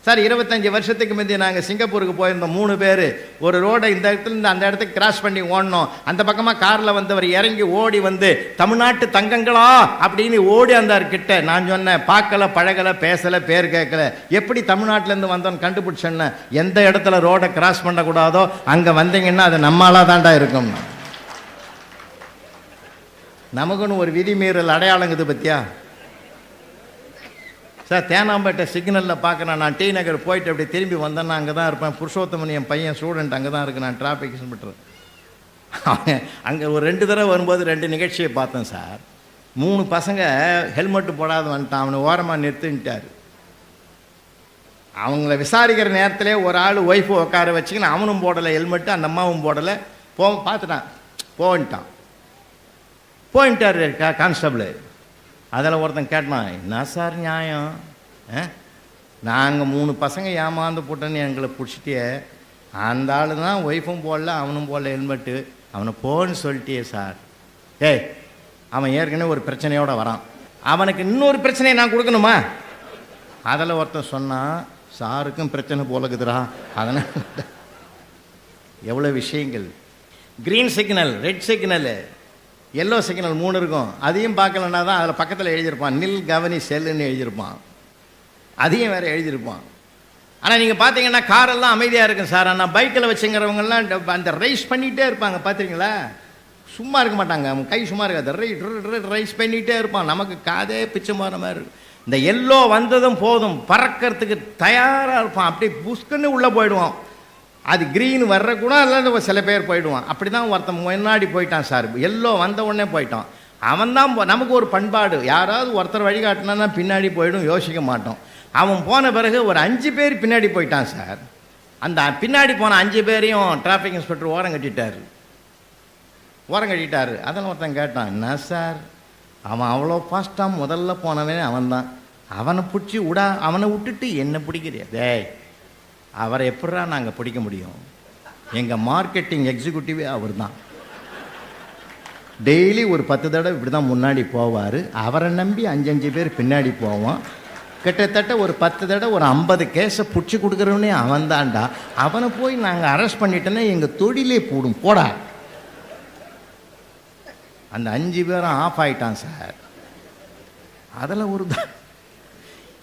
Sir 25 வருஷத்துக்கு முந்தைய நாங்கள் சிங்கப்பூருக்கு போயிருந்தோம் 3 பேர். ஒரு ரோடை இந்த இடத்துல அந்த இடத்துக்கு கிராஸ் பண்ணி ஓடணும். அந்த பக்கமாக காரில் வந்தவர் இறங்கி ஓடி வந்து தமிழ்நாட்டு தங்கங்களா அப்படின்னு ஓடி வந்தார் கிட்ட. நான் சொன்னேன், பார்க்கல, பழகலை, பேசலை, பேர் கேட்கல, எப்படி தமிழ்நாட்டிலேருந்து வந்தோன்னு கண்டுபிடிச்சேன்னு. எந்த இடத்துல ரோடை கிராஸ் பண்ணக்கூடாதோ அங்கே வந்தீங்கன்னா அது நம்மளாக தாண்டா இருக்கும். நமக்குன்னு ஒரு விதிமீறல் அடையாளங்குது பற்றியா சார்? தேனாம்பேட்டை சிக்னலில் பார்க்குறேன். நான் டி நகர் போயிட்டு அப்படி திரும்பி வந்தேன்னா அங்கே தான் இருப்பேன். புருஷோத்தமன் என் பையன் ஸ்டூடெண்ட் அங்கே தான் இருக்கு. நான் டிராஃபிக் இன்ஸ்பெக்டர். அங்கே ஒரு 2 தடவை வரும்போது 2 நிகழ்ச்சியை பார்த்தேன் சார். 3 பசங்க ஹெல்மெட்டு போடாத வந்துட்டான். அவனை ஓரமாக நிறுத்திட்டார். அவங்கள விசாரிக்கிற நேரத்திலே ஒரு ஆள் ஒய்ஃபு உட்கார வச்சுக்கின்னு அவனும் போடலை ஹெல்மெட்டு, அந்த அம்மாவும் போடலை. பார்த்துட்டான், போயிட்டார் கான்ஸ்டபிள். அதில் ஒருத்தன் கேட்டான், என்ன சார் நியாயம்? நாங்கள் 3 பசங்க ஏமாந்து போட்டோன்னு எங்களை பிடிச்சிட்டியே, அந்த ஆள் தான் ஒய்ஃபும் போடல அவனும் போடல ஹெல்மெட்டு, அவனை போன்னு சொல்லிட்டியே சார். ஏய், அவன் ஏற்கனவே ஒரு பிரச்சனையோடு வரான், அவனுக்கு இன்னொரு பிரச்சனையை நான் கொடுக்கணுமா? அதில் ஒருத்தன் சொன்னான், சாருக்கும் பிரச்சனை போலக்குதுரா. அதனால் எவ்வளோ விஷயங்கள். Green signal, red signal, yellow signal 3 இருக்கும். அதையும் பார்க்கலன்னா தான் அதில் பக்கத்தில் எழுதியிருப்பான், நில் கவனி செல்லுன்னு எழுதியிருப்பான். அதையும் வேறு எழுதியிருப்பான். ஆனால் நீங்கள் பார்த்தீங்கன்னா காரெல்லாம் அமைதியாக இருக்கும் சார். ஆனால் பைக்கில் வச்சுங்கிறவங்கெல்லாம் அந்த ரைஸ் பண்ணிகிட்டே இருப்பாங்க. பார்த்துருங்களா? சும்மா இருக்க மாட்டாங்க, அவங்க கை சும்மா இருக்காது, ரைஸ் பண்ணிகிட்டே இருப்பான். நமக்கு காதே பிச்சை மாற மாதிரி இருக்கும். இந்த எல்லோ வந்ததும் போதும் பறக்கிறதுக்கு தயாராக இருப்பான். அப்படியே புஷ்குன்னு உள்ளே போயிடுவான். அது க்ரீன் வர்றக்கூட இல்லை, சில பேர் போயிடுவான். அப்படி தான் ஒருத்தன் முன்னாடி போயிட்டான் சார். எல்லோ வந்த உடனே போயிட்டான். அவன் தான் நமக்கு ஒரு பண்பாடு, யாராவது ஒருத்தர் வழிகாட்டினா பின்னாடி போயிடும், யோசிக்க மாட்டோம். அவன் போன பிறகு ஒரு 5 பேர் பின்னாடி போயிட்டான் சார். அந்த பின்னாடி போன 5 பேரையும் டிராஃபிக் இன்ஸ்பெக்டர் ஓரம் கட்டிட்டார். அதெல்லாம் ஒருத்தன் கேட்டான், என்ன சார் அவன் அவ்வளோ ஃபாஸ்ட்டாக முதல்ல போனவனே அவன் தான், அவனை பிடிச்சி அவனை விட்டுட்டு என்ன பிடிக்கிறியா? டேய், அவரை எப்படா நாங்கள் பிடிக்க முடியும்? எங்கள் மார்க்கெட்டிங் எக்ஸிக்யூட்டிவே அவர் தான். டெய்லி ஒரு 10 தடவை இப்படி தான் முன்னாடி போவார். அவரை நம்பி 5 பேர் பின்னாடி போவான். கிட்டத்தட்ட ஒரு 10 தடவை ஒரு 50 கேஸை பிடிச்சி கொடுக்குறவனே அவன் தான்டா. அவனை போய் நாங்கள் அரெஸ்ட் பண்ணிட்டோன்னா எங்கள் தொழிலே போடும், போடா. அந்த 5 பேரும் ஆஃப் ஆகிட்டான் சார். அதில் ஒரு